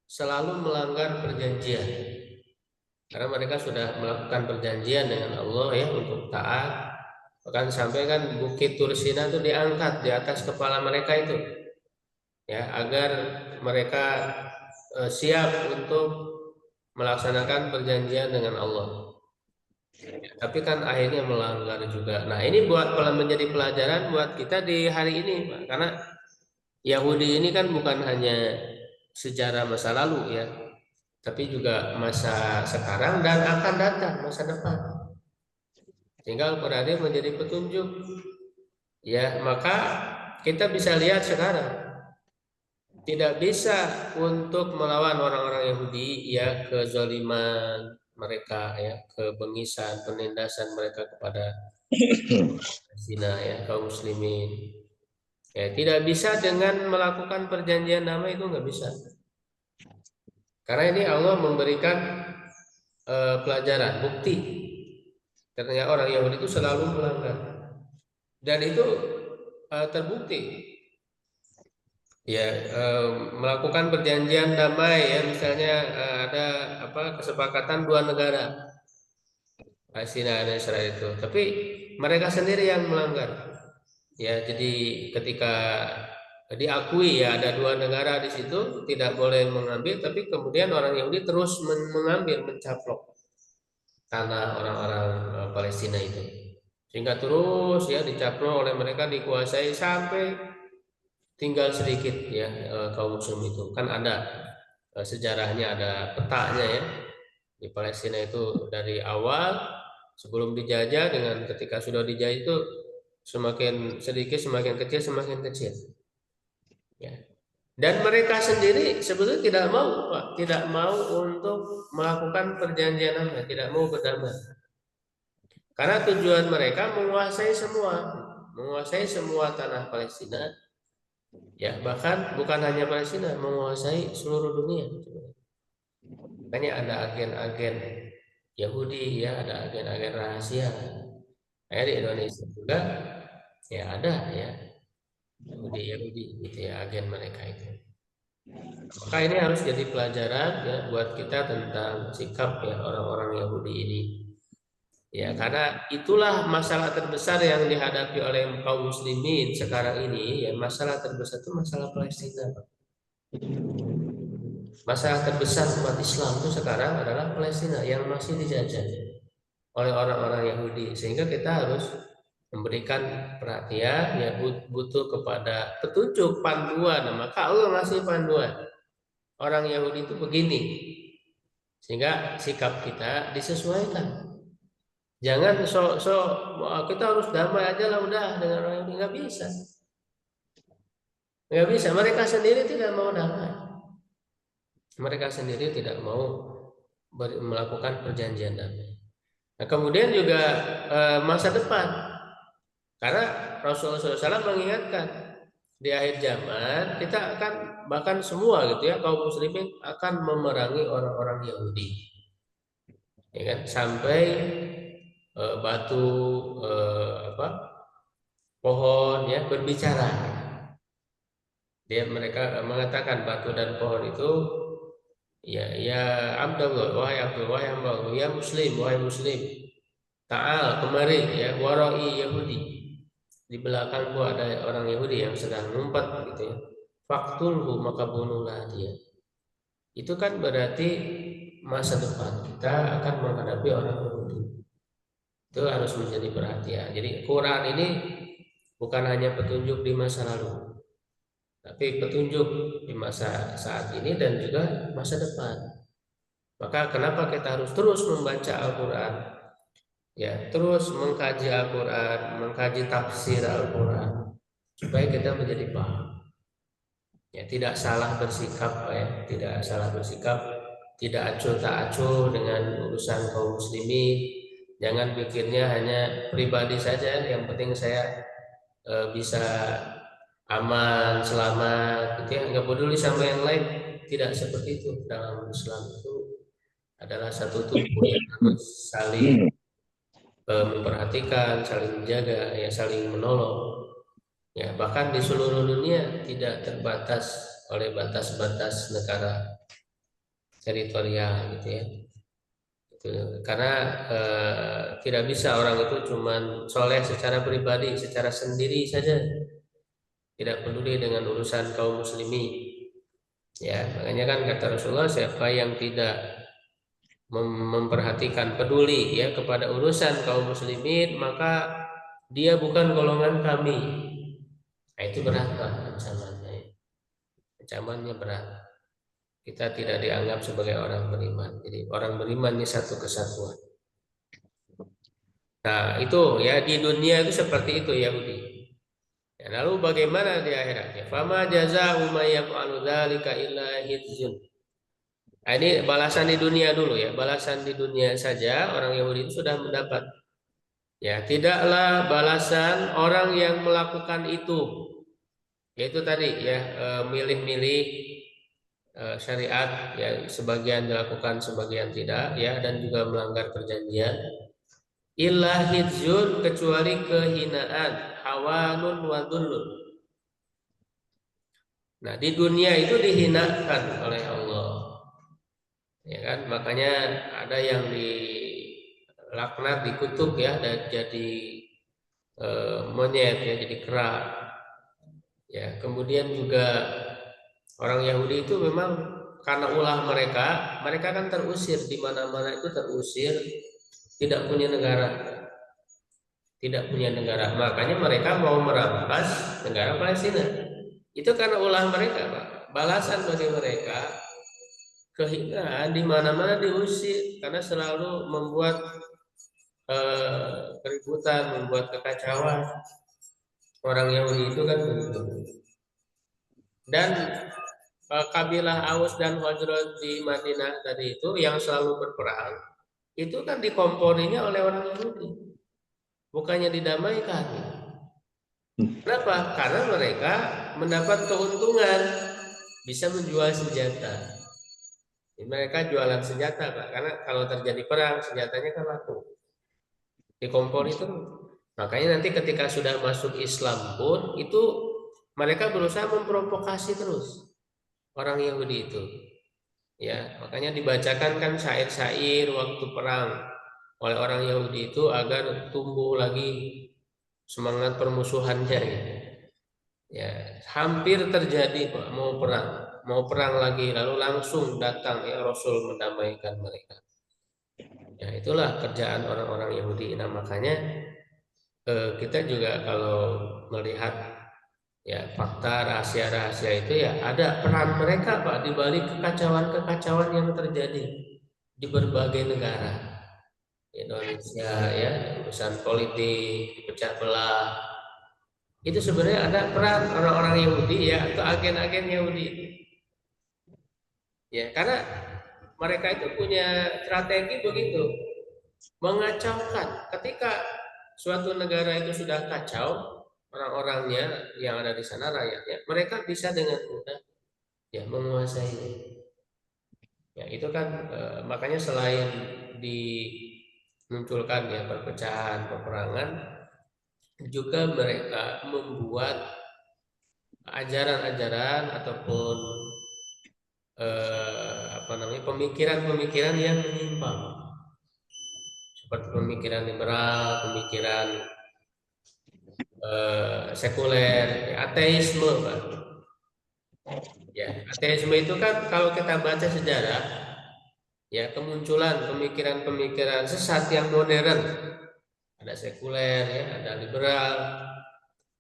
selalu melanggar perjanjian. Karena mereka sudah melakukan perjanjian dengan Allah ya untuk taat. Bahkan sampai kan Bukit Tursina itu diangkat di atas kepala mereka itu. Ya, agar mereka siap untuk melaksanakan perjanjian dengan Allah. Tapi kan akhirnya melanggar juga. Nah, ini menjadi pelajaran buat kita di hari ini, Pak. Karena Yahudi ini kan bukan hanya sejarah masa lalu ya, tapi juga masa sekarang dan akan datang masa depan. Tinggal berarti menjadi petunjuk. Ya, maka kita bisa lihat sekarang tidak bisa untuk melawan orang-orang Yahudi ya kezaliman mereka ya, kebengisan, penindasan mereka kepada Palestina ya kaum muslimin. Ya, tidak bisa dengan melakukan perjanjian damai itu nggak bisa. Karena ini Allah memberikan pelajaran, bukti. Katanya orang Yahudi itu selalu melanggar. Dan itu terbukti. Ya, melakukan perjanjian damai ya misalnya ada apa kesepakatan dua negara Palestina dan Israel itu. Tapi mereka sendiri yang melanggar. Ya, jadi ketika diakui ya ada dua negara di situ tidak boleh mengambil, tapi kemudian orang Yahudi terus mengambil, mencaplok tanah orang-orang Palestina itu, sehingga terus ya dicaplok oleh mereka, dikuasai sampai tinggal sedikit ya kaum muslim itu kan ada sejarahnya, ada petanya ya di Palestina itu dari awal sebelum dijajah dengan ketika sudah dijajah itu semakin sedikit, semakin kecil, semakin kecil. Ya. Dan mereka sendiri sebetulnya tidak mau, Pak, tidak mau untuk melakukan perjanjian damai, tidak mau berdamai. Karena tujuan mereka menguasai semua tanah Palestina, ya bahkan bukan hanya Palestina, menguasai seluruh dunia. Makanya ada agen-agen Yahudi, ya ada agen-agen rahasia Di Indonesia juga ya ada ya Yahudi gitu ya, agen mereka itu. Maka ini harus jadi pelajaran ya buat kita tentang sikap ya orang-orang Yahudi ini. Ya, karena itulah masalah terbesar yang dihadapi oleh kaum muslimin sekarang ini, ya masalah terbesar itu masalah Palestina. Masalah terbesar umat Islam itu sekarang adalah Palestina yang masih dijajah oleh orang-orang Yahudi, sehingga kita harus memberikan perhatian ya, butuh kepada petunjuk panduan. Nah, maka Allah ngasih panduan orang Yahudi itu begini, sehingga sikap kita disesuaikan. Jangan kita harus damai aja lah udah dengan orang Yahudi, nggak bisa, nggak bisa. Mereka sendiri tidak mau damai, mereka sendiri tidak mau melakukan perjanjian damai. Nah, kemudian juga masa depan. Karena Rasulullah SAW mengingatkan di akhir zaman kita akan bahkan semua gitu ya kaum muslimin akan memerangi orang-orang Yahudi, ya kan, sampai batu apa pohon ya berbicara. Mereka mengatakan batu dan pohon itu ya Abdullah, wahai Abdullah, wahai hamba, ya Muslim, wahai Muslim, Ta'al kemari ya warai Yahudi, di belakangku ada orang Yahudi yang sedang ngumpet gitu ya. Faktulhu, maka bunuhlah dia. Itu kan berarti masa depan kita akan menghadapi orang Yahudi. Itu harus menjadi perhatian. Jadi Quran ini bukan hanya petunjuk di masa lalu, tapi petunjuk di masa saat ini dan juga masa depan. Maka kenapa kita harus terus membaca Al-Quran? Ya, terus mengkaji Al-Quran, mengkaji tafsir Al-Quran, supaya kita menjadi paham. Ya, tidak salah bersikap ya, tidak salah bersikap, tidak acuh tak acuh dengan urusan kaum muslimin. Jangan pikirnya hanya pribadi saja, yang penting saya bisa aman, selamat, gitu ya, nggak peduli sama yang lain. Tidak seperti itu. Dalam Islam itu adalah satu tubuh yang harus saling memperhatikan, saling menjaga, ya saling menolong. Ya, bahkan di seluruh dunia tidak terbatas oleh batas-batas negara teritorial gitu ya. Gitu. Karena tidak bisa orang itu cuman soleh secara pribadi, secara sendiri saja, tidak peduli dengan urusan kaum muslimin. Ya, makanya kan kata Rasulullah, siapa yang tidak memperhatikan, peduli ya kepada urusan kaum muslimin, maka dia bukan golongan kami. Nah, itu berat Pak ancamannya. Ancamannya berat. Kita tidak dianggap sebagai orang beriman. Jadi orang beriman ini satu kesatuan. Nah, itu ya di dunia itu seperti itu Yahudi. Ya, lalu bagaimana di akhiratnya? Fama jazaa'u may yaf'alu dzalika illa khizyun. Nah, ini balasan di dunia dulu ya. Balasan di dunia saja orang Yahudi itu sudah mendapat. Ya, tidaklah balasan orang yang melakukan itu. Yaitu tadi ya milih-milih syariat ya, sebagian dilakukan sebagian tidak ya, dan juga melanggar perjanjian. Illa hidzun, kecuali kehinaan, hawanun wa dhullun. Nah, di dunia itu dihinakan oleh Allah. Ya kan? Makanya ada yang dilaknat, dikutuk ya, dan jadi monyet ya, jadi kera. Ya, kemudian juga orang Yahudi itu memang karena ulah mereka, mereka kan terusir di mana-mana, itu terusir, tidak punya negara, tidak punya negara. Makanya mereka mau merampas negara Palestina. Itu karena ulah mereka, Pak. Balasan bagi mereka kehinaan, di mana-mana diusir karena selalu membuat keributan, membuat kekacauan. Orang Yahudi itu kan begitu. Dan kabilah Aus dan Khazraj di Madinah tadi itu yang selalu berperang, itu kan dikomponinya oleh orang Yahudi, bukannya didamaikan. Kenapa? Karena mereka mendapat keuntungan, bisa menjual senjata. Jadi mereka jualan senjata, Pak, karena kalau terjadi perang senjatanya kan laku. Dikompor itu Makanya nanti ketika sudah masuk Islam pun itu mereka berusaha memprovokasi terus orang Yahudi itu. Ya, makanya dibacakan kan syair-syair waktu perang oleh orang Yahudi itu agar tumbuh lagi semangat permusuhannya gitu. Ya, hampir terjadi Pak, mau perang lagi lalu langsung datang ya Rasul mendamaikan mereka. Ya, itulah kerjaan orang-orang Yahudi. Nah, makanya kita juga kalau melihat ya fakta rahasia-rahasia itu ya ada peran mereka Pak di balik kekacauan-kekacauan yang terjadi di berbagai negara. Indonesia ya, urusan politik, dipecah belah. Itu sebenarnya ada peran orang-orang Yahudi ya atau agen-agen Yahudi. Ya, karena mereka itu punya strategi begitu, mengacaukan. Ketika suatu negara itu sudah kacau, orang-orangnya yang ada di sana rakyatnya, mereka bisa dengan mudah ya menguasainya. Ya, itu kan makanya selain dimunculkan ya perpecahan, peperangan, juga mereka membuat ajaran-ajaran ataupun apa namanya pemikiran-pemikiran yang menyimpang seperti pemikiran liberal, pemikiran sekuler, ya, ateisme, Pak. Ya, ateisme itu kan kalau kita baca sejarah, ya kemunculan pemikiran-pemikiran sesat yang modern, ada sekuler, ya, ada liberal,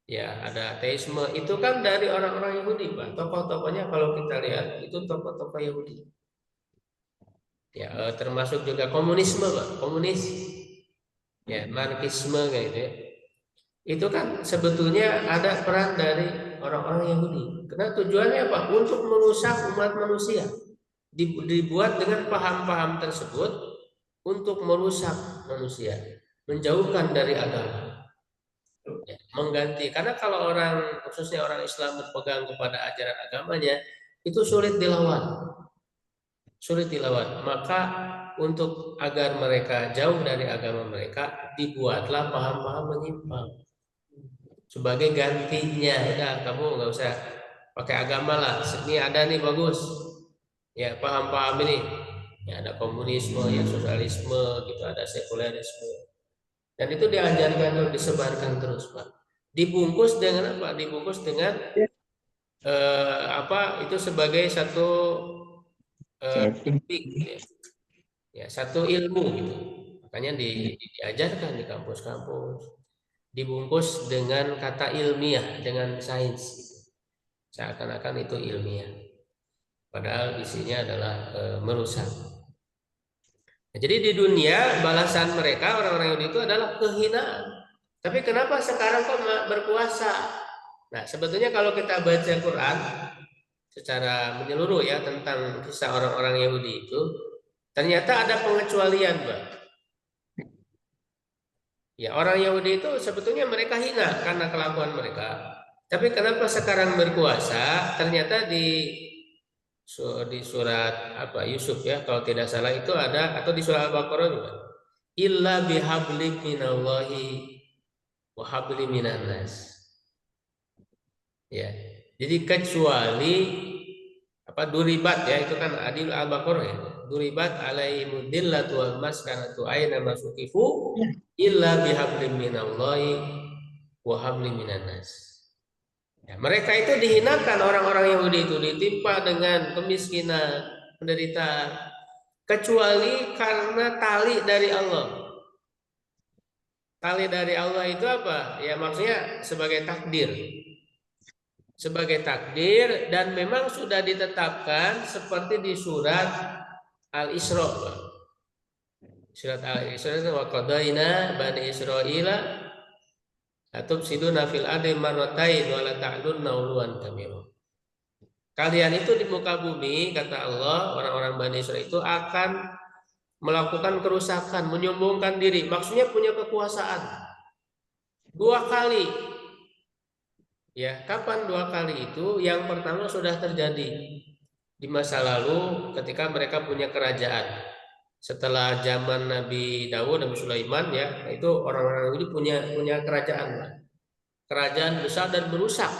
ya ada ateisme, itu kan dari orang-orang Yahudi, Pak. Tokoh-tokohnya kalau kita lihat itu tokoh-tokoh Yahudi. Ya, termasuk juga komunisme, Pak. Komunis, ya, marxisme kayak gitu ya. Itu kan sebetulnya ada peran dari orang-orang Yahudi. Karena tujuannya apa? Untuk merusak umat manusia. Dibuat dengan paham-paham tersebut untuk merusak manusia, menjauhkan dari agama, ya, mengganti. Karena kalau orang, khususnya orang Islam berpegang kepada ajaran agamanya, itu sulit dilawan. Maka untuk agar mereka jauh dari agama mereka, dibuatlah paham-paham menyimpang sebagai gantinya. Udah, kamu nggak usah pakai agama lah, ini ada nih bagus ya, paham-paham ini ya, ada komunisme ya, sosialisme gitu, ada sekulerisme, dan itu diajarkan terus, disebarkan terus Pak, dibungkus dengan apa, dibungkus dengan apa itu sebagai satu topik ya. Ya, satu ilmu gitu, makanya diajarkan di kampus-kampus, dibungkus dengan kata ilmiah, dengan sains gitu. Seakan-akan itu ilmiah, padahal isinya adalah merusak. Nah, jadi di dunia balasan mereka orang-orang Yahudi itu adalah kehinaan. Tapi kenapa sekarang kok berkuasa? Nah, sebetulnya kalau kita baca Quran secara menyeluruh ya tentang kisah orang-orang Yahudi itu, ternyata ada pengecualian, Mbak. Ya, orang Yahudi itu sebetulnya mereka hina karena kelakuan mereka. Tapi kenapa sekarang berkuasa? Ternyata di surat apa Yusuf ya kalau tidak salah itu ada, atau di surat Al-Baqarah juga. Illa bihabli minallahi wa habli minan nas. Ya. Jadi kecuali apa duribat ya, itu kan adil Al-Baqarah ya. Duribat alaihimudillatu wal maskanatu aina masukifu illa bihabli minallahi wa habli minan nas. Ya, mereka itu dihinakan, orang-orang Yahudi itu ditimpa dengan kemiskinan, penderitaan, kecuali karena tali dari Allah. Tali dari Allah itu apa? Ya maksudnya sebagai takdir. Sebagai takdir, dan memang sudah ditetapkan seperti di surat Al-Isra. Surat Al-Isra itu wa qadaina bani Israila atufsiduna fil ardi marratain wa la ta'lunna uluwan kabira. Kalian itu di muka bumi, kata Allah, orang-orang Bani Israil itu akan melakukan kerusakan, menyombongkan diri. Maksudnya punya kekuasaan. 2 kali. Ya, kapan 2 kali itu? Yang pertama sudah terjadi di masa lalu ketika mereka punya kerajaan. setelah zaman Nabi Daud, Nabi Sulaiman ya, itu orang-orang Yahudi punya kerajaan, kerajaan besar dan merusak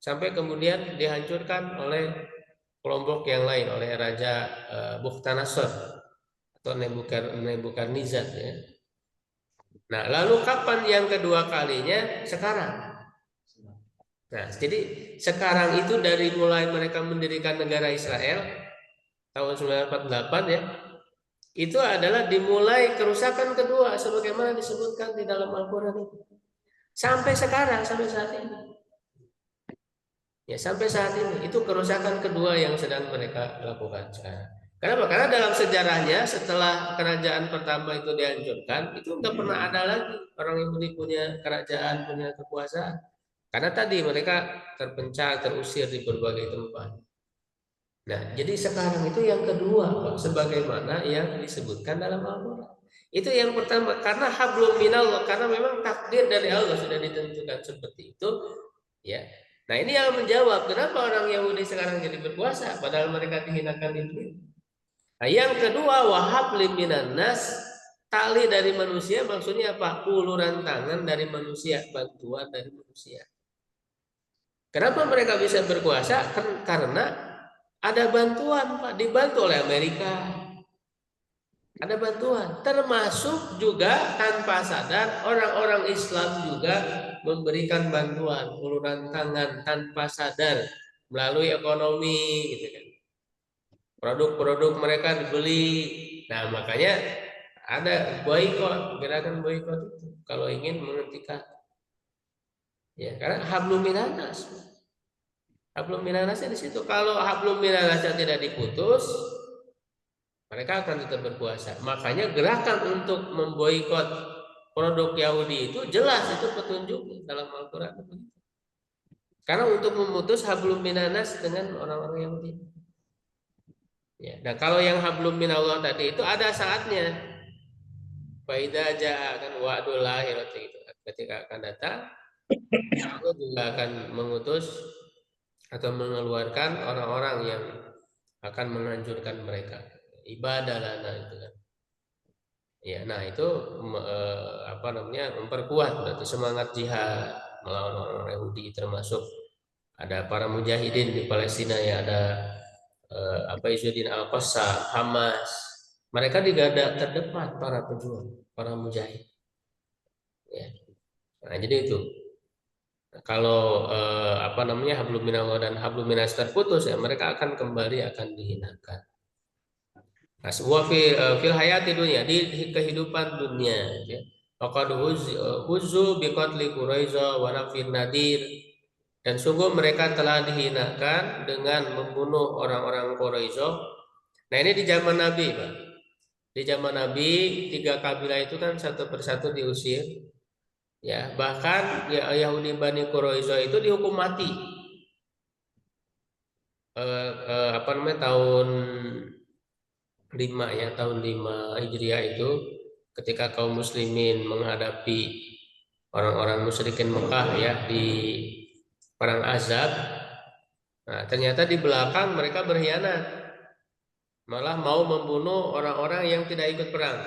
sampai kemudian dihancurkan oleh kelompok yang lain, oleh Raja Bukhtanasar atau Nebukadnezar ya. Nah, lalu kapan yang kedua kalinya? Sekarang. Nah, jadi sekarang itu dari mulai mereka mendirikan negara Israel tahun 1948 ya, itu adalah dimulai kerusakan kedua sebagaimana disebutkan di dalam Al-Qur'an itu. Sampai sekarang, sampai saat ini. Ya, sampai saat ini itu kerusakan kedua yang sedang mereka lakukan sekarang. Kenapa? Karena dalam sejarahnya setelah kerajaan pertama itu dihancurkan, itu nggak pernah ada lagi orang Yahudi punya kerajaan, punya kekuasaan. Karena tadi mereka terpencar, terusir di berbagai tempat. Nah, jadi sekarang itu yang kedua, Pak, sebagaimana yang disebutkan dalam Al-Qur'an. Itu yang pertama, karena hablum minallah, karena memang takdir dari Allah sudah ditentukan seperti itu, ya. Nah, ini yang menjawab kenapa orang Yahudi sekarang jadi berkuasa padahal mereka dihinakan itu. Nah, yang kedua, wahablim minan nas, tali dari manusia maksudnya apa? Uluran tangan dari manusia, bantuan dari manusia. Kenapa mereka bisa berkuasa? Karena ada bantuan, Pak, dibantu oleh Amerika. Ada bantuan, termasuk juga tanpa sadar orang-orang Islam juga memberikan bantuan, uluran tangan tanpa sadar melalui ekonomi, gitu kan. Produk-produk mereka dibeli. Nah, makanya ada boykot, gerakan boykot itu kalau ingin menghentikan. Ya, karena hablum minanas. Hablum minanasnya di situ. Kalau hablum minanasnya tidak diputus, mereka akan tetap berkuasa. Makanya gerakan untuk memboikot produk Yahudi itu jelas, itu petunjuk dalam Al-Quran. Karena untuk memutus hablum minanas dengan orang-orang Yahudi. Ya, dan kalau yang hablum minallah tadi itu ada saatnya. Faida jaa kan wa'dul akhirati itu. Ketika akan datang, Allah juga akan mengutus atau mengeluarkan orang-orang yang akan menghancurkan mereka. Ibadah lana itu kan. Ya, nah itu memperkuat berarti semangat jihad melawan orang Yahudi, termasuk ada para mujahidin di Palestina ya, ada Izzuddin Al-Qassam, Hamas. Mereka di garda terdepan para pejuang, para mujahid. Ya. Nah, jadi itu. Kalau hablum minallah dan hablum minas terputus ya, mereka akan kembali akan dihinakan. Nah, sebuah fil hayati dunia, di kehidupan dunia ya. Faqad huzu biqatli Quraiza wa nafir Nadir, dan sungguh mereka telah dihinakan dengan membunuh orang-orang Quraiza. Nah, ini di zaman Nabi, Pak. Di zaman Nabi, 3 kabilah itu kan satu persatu diusir. Ya, bahkan ya, Yahudi Bani Quraiza itu dihukum mati. Tahun 5 Hijriah itu, ketika kaum muslimin menghadapi orang-orang musyrikin Mekah ya di perang Azab. Nah, ternyata di belakang mereka berkhianat, malah mau membunuh orang-orang yang tidak ikut perang.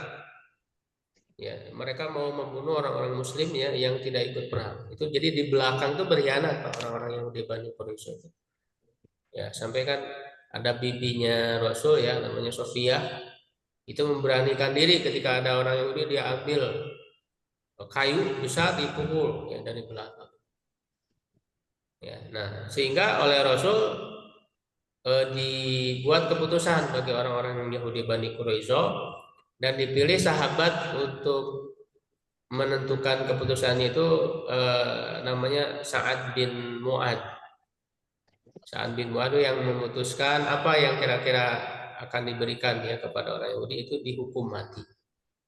Ya, mereka mau membunuh orang-orang muslim ya yang tidak ikut perang. Itu jadi di belakang tuh berkhianat orang-orang yang di Bani Quraisy itu. Ya, sampai kan ada bibinya Rasul ya, namanya Sofia, itu memberanikan diri ketika ada orang Yahudi, dia ambil kayu bisa dipukul ya dari belakang. Ya, nah sehingga oleh Rasul dibuat keputusan bagi orang-orang Yahudi Bani Quraisy dan dipilih sahabat untuk menentukan keputusannya itu namanya Sa'ad bin Mu'ad. Sa'ad bin Mu'ad yang memutuskan apa yang kira-kira akan diberikan ya kepada orang Yahudi, itu dihukum mati.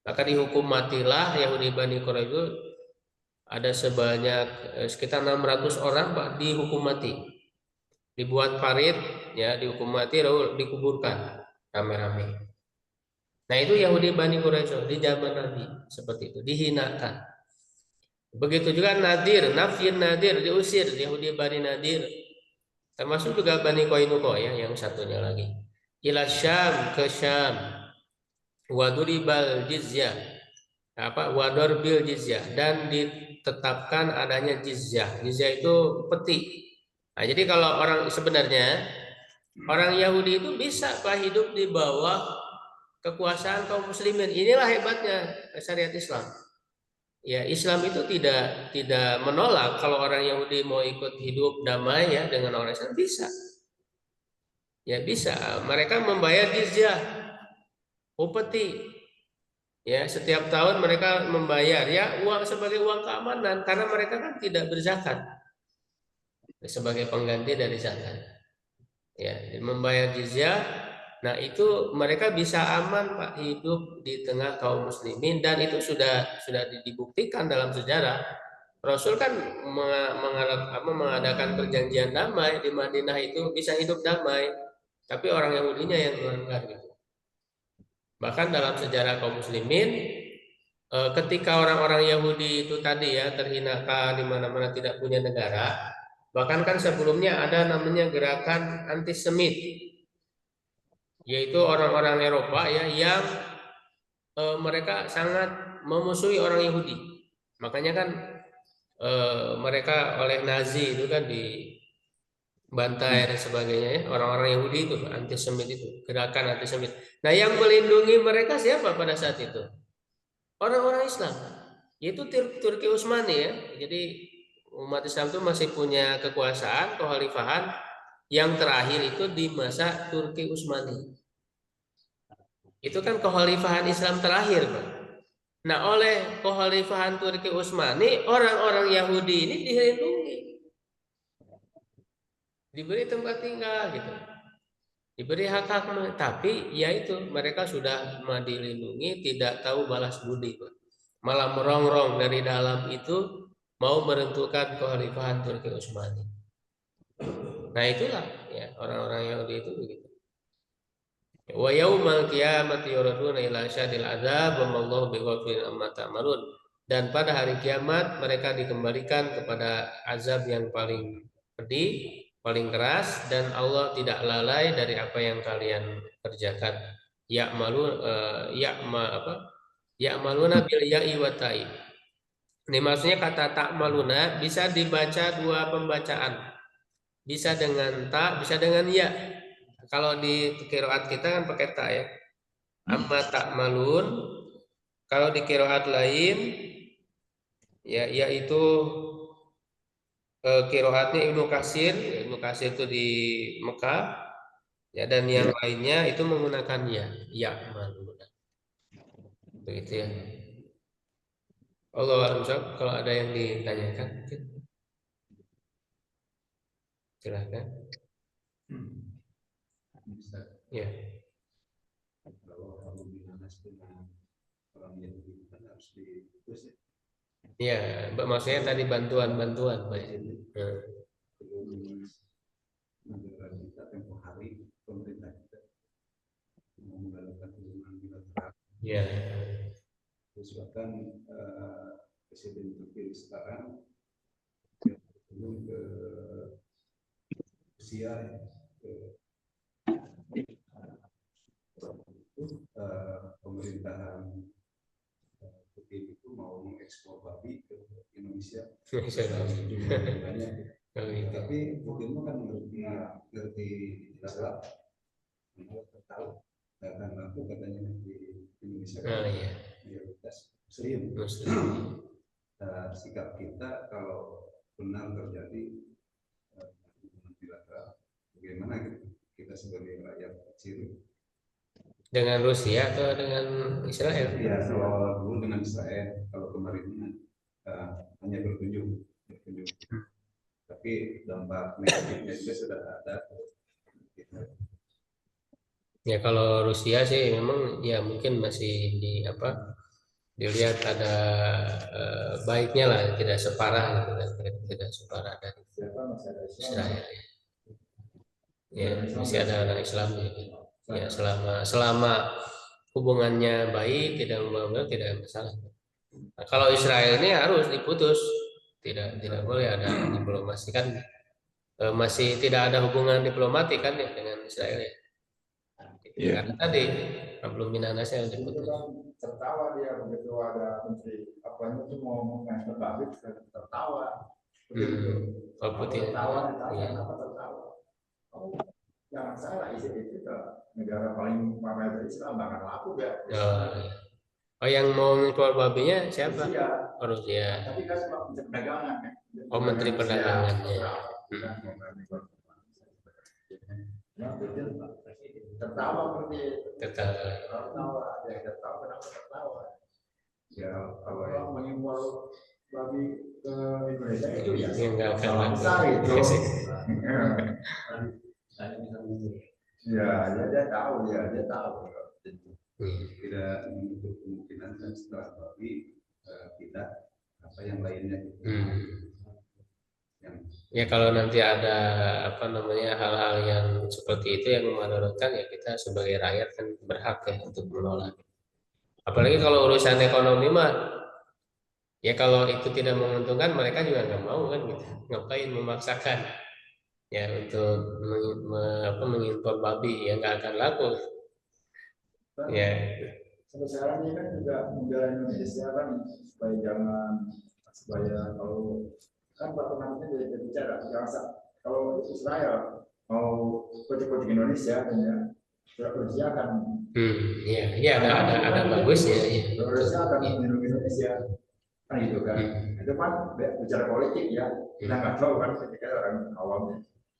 Maka dihukum matilah Yahudi Bani Quraisy itu ada sebanyak sekitar 600 orang, Pak, dihukum mati. Dibuat parit ya, dihukum mati lalu dikuburkan rame-rame. Nah, itu Yahudi Bani Quraisy di zaman Nabi seperti itu, dihinakan. Begitu juga Nadir, Nafyin Nadir, diusir Yahudi Bani Nadir. Termasuk juga Bani Qainuqa ya, yang satunya lagi. Ila Syam, ke Syam. waduribal jizyah, wador bil jizyah, dan ditetapkan adanya jizyah. Jizyah itu peti. Nah, jadi kalau orang sebenarnya orang Yahudi itu bisa Pak hidup di bawah kekuasaan kaum muslimin. Inilah hebatnya syariat Islam. Ya, Islam itu tidak menolak kalau orang Yahudi mau ikut hidup damai ya dengan orang Islam, bisa. Ya bisa. Mereka membayar jizyah, upeti. Ya, setiap tahun mereka membayar ya uang sebagai uang keamanan karena mereka kan tidak berzakat sebagai pengganti dari zakat. Ya, membayar jizyah. Nah, itu mereka bisa aman Pak hidup di tengah kaum muslimin, dan itu sudah dibuktikan dalam sejarah. Rasul kan mengadakan perjanjian damai di Madinah, itu bisa hidup damai, tapi orang Yahudinya yang melanggar gitu. Bahkan dalam sejarah kaum muslimin, ketika orang-orang Yahudi itu tadi ya terhinakan di mana-mana, tidak punya negara, bahkan kan sebelumnya ada namanya gerakan antisemit, yaitu orang-orang Eropa ya yang mereka sangat memusuhi orang Yahudi. Makanya kan mereka oleh Nazi itu kan dibantai dan sebagainya ya, orang-orang Yahudi itu antisemit, itu gerakan antisemit. Nah, yang melindungi mereka siapa pada saat itu? Orang-orang Islam, yaitu Turki Utsmani ya. Jadi umat Islam itu masih punya kekuasaan kekhalifahan yang terakhir itu di masa Turki Utsmani. Itu kan kekhalifahan Islam terakhir, Pak. Nah, oleh kekhalifahan Turki Utsmani, orang-orang Yahudi ini dilindungi, diberi tempat tinggal gitu, diberi hak-hak, tapi ya itu mereka sudah dilindungi, tidak tahu balas budi, Pak. Malah merongrong dari dalam itu mau menentukan kekhalifahan Turki Utsmani. Nah, itulah ya orang-orang Yahudi itu begitu. Wa yaumal qiyamati yuraduna ila syadil adzab wa mallahu bighafilin amma ta'malun. Dan pada hari kiamat mereka dikembalikan kepada azab yang paling pedih, paling keras, dan Allah tidak lalai dari apa yang kalian kerjakan. Ya'maluna bil ya'i wa ta'i. Ini maksudnya kata tak maluna bisa dibaca dua pembacaan. Bisa dengan ta, bisa dengan ya. Kalau di qiraat kita kan pakai ta ya. Amma tak malun. Kalau di qiraat lain ya yaitu qiraatnya Ibnu Katsir. Ibnu Katsir itu di Mekah ya, dan yang lainnya itu menggunakan ya maluna. Begitu ya. Allah alam, kalau ada yang ditanyakan mungkin silahkan. Ya.
Kalau dinanas dengan orang Yahudi kan harus diputus ya.
Ya, maksudnya tadi bantuan-bantuan, Pak.
Negara kita tempoh hari pemerintah kita mengadakan hubungan bilateral.
Ya.
Terus bahkan Presiden Turki sekarang berkunjung ke Rusia ya, pemerintahan Turki itu mau mengekspor babi ke Indonesia jumlah banyak. Tapi Putin kan ngerti Islam, tahu akan mampu katanya di Indonesia mayoritas Muslim. Sikap kita kalau benar terjadi hubungan bilateral, bagaimana kita sebagai rakyat kecil
dengan Rusia atau dengan Israel?
Ya, kalau dulu dengan Israel, kalau kemarin hanya berkunjung. Tapi dampak negatifnya juga sudah ada.
Ya, kalau Rusia sih memang ya mungkin masih dilihat ada baiknya lah, tidak separah gitu, tidak separah dari Israel. Ya, masih ada orang Islam ya, selama hubungannya baik, tidak membawa, tidak masalah. Nah, kalau Israel ini harus diputus, tidak boleh ada diplomasi kan, masih tidak ada hubungan diplomatik kan ya dengan Israel ya. Ya, karena tadi belum minanasnya yang
Itu
diputus.
kan tertawa dia begitu ada menteri apanya itu mau mengajukan babit tertawa. Begitu.
Oh, putih.
Tertawa ditanya
Iya.
kenapa tertawa. Oh, jangan salah itu ke negara paling pamer Islam bahkan laku ya.
Oh, iya. Oh, yang mau keluar babinya siapa?
Rusia.
Oh, Rusia.
Tapi kan cuma perdagangan kan.
Oh, Menteri Perdagangannya.
Nah, tertawa seperti
Tertawa.
ada tertawa kenapa tertawa? Ya kalau yang mengimpor babi ke Indonesia itu ya
nggak akan
salah
laku.
besar itu.
Iya.
Ya, dia tahu ya, dia tahu.
Tidak menutup kemungkinan dan setelah babi kita apa yang lainnya.
Ya kalau nanti ada hal-hal yang seperti itu yang memudaratkan, ya kita sebagai rakyat kan berhak ya untuk menolak. Apalagi kalau urusan ekonomi mah, ya kalau itu tidak menguntungkan mereka juga nggak mau kan gitu. Ngapain memaksakan ya untuk mengimpor babi yang nggak akan laku. Ya.
Sampai sekarang ini kan juga membela Indonesia kan supaya kalau kan Pak Purnama itu bicara kalau Israel mau politik Indonesia ya Rusia akan
ya ada bagusnya ya.
Rusia akan melindungi Indonesia kan gitu kan. Itu kan bicara politik ya, kita nggak tahu kan ketika orang awamnya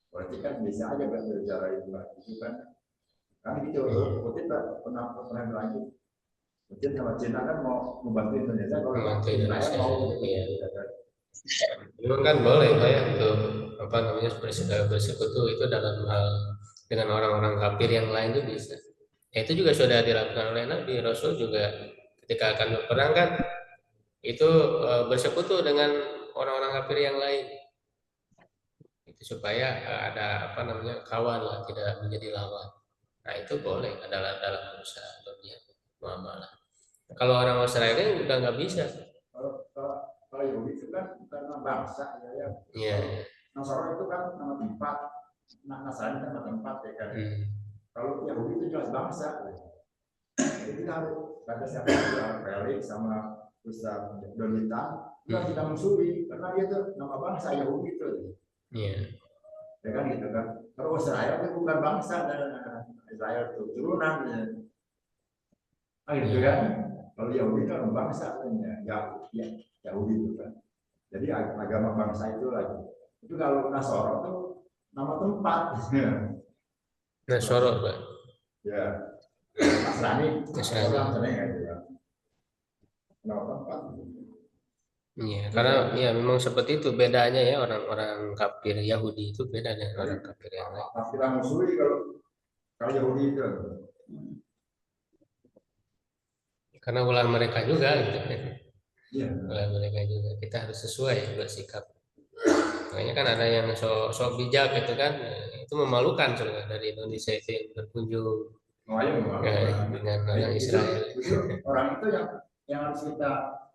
politik kan bisa aja kan bicara itu kan gitu. Putin pernah bilang Putin sama Cina kan mau membantu Indonesia kalau Israel mau
Memang kan boleh Pak ya untuk bersekutu itu dalam hal dengan orang-orang kafir yang lain itu bisa. Itu juga sudah dilakukan oleh Nabi. Rasul juga ketika akan berperang kan itu bersekutu dengan orang-orang kafir yang lain. Itu supaya ada kawan lah, tidak menjadi lawan. Nah itu boleh adalah dalam usaha dunia muamalah. Kalau orang Australia udah nggak bisa.
Kalau Yahudi itu kan karena bangsa ya.
Iya.
Nasara itu kan nama tempat, Nasrani kan nama tempat ya kan. Kalau Yahudi itu jelas bangsa. Jadi harus ada siapa Felix sama Ustaz Donita, kita tidak musuhi karena dia itu nama bangsa Yahudi itu.
Iya.
Ya kan gitu kan. Kalau Israel itu bukan bangsa dan Israel itu turunan ya. Gitu kan. Kalau Yahudi itu orang bangsa ya Yahudi itu kan. Jadi agama bangsa itu lagi. Itu kalau Nasoro itu nama tempat.
Nasoro Pak.
Ya. Nasrani ya. Nama tempat.
Iya, karena ya memang seperti itu bedanya ya orang-orang kafir Yahudi itu beda dengan orang kafir yang lain.
Kita musuhi kalau Yahudi itu.
Karena ulah mereka juga gitu.
Iya.
Ulah mereka juga. Kita harus sesuai bersikap. Makanya kan ada yang sok bijak gitu kan. Itu memalukan soalnya dari Indonesia itu yang berkunjung dengan orang Israel.
Orang itu yang harus kita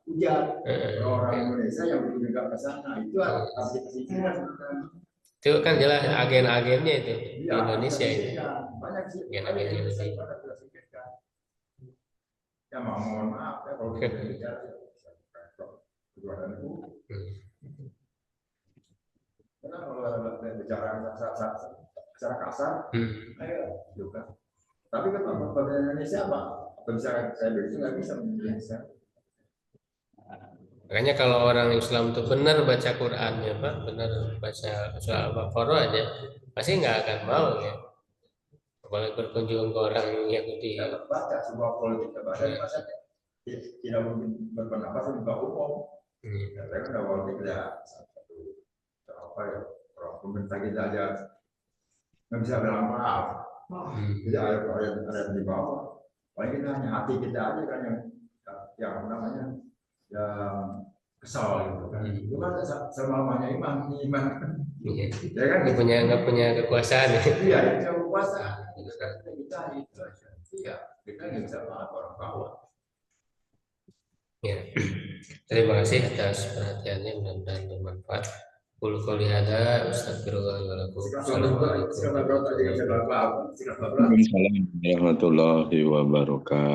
ujar. Orang Indonesia yang berkunjung ke sana itu harus dikasihkan.
Itu kan jelas agen-agennya itu di Indonesia itu.
Banyak sih.
Agen-agennya itu.
Ya mohon maaf ya kalau kita bicara kejuaraan itu. Karena kalau bicara secara kasar, ayo juga. Tapi kan pada Indonesia apa? Bisa saya begitu nggak bisa Indonesia.
Makanya kalau orang Islam itu benar baca Quran ya Pak, benar baca surah Al-Baqarah aja, pasti nggak akan mau ya. Apalagi berkunjung ke orang Yahudi.
Baca sebuah politik kebadan masa tidak mungkin berpendapat di muka umum. Ya, saya kan politik ya apa ya orang pemerintah kita aja nggak bisa bilang maaf. Jadi ada di bawah. Paling kita hanya hati kita aja kan yang namanya yang kesal gitu kan. Itu kan selamanya iman.
Iya. Ya kan nggak punya kekuasaan.
Iya, itu kekuasaan. Kita itu iya, kita nggak bisa maaf orang bawah.
Ya, terima kasih atas perhatiannya, mudah-mudahan bermanfaat. Qul qouli hadza astaghfirullah wa lakum. Assalamualaikum warahmatullahi wabarakatuh.
Waalaikumsalam warahmatullahi wabarakatuh.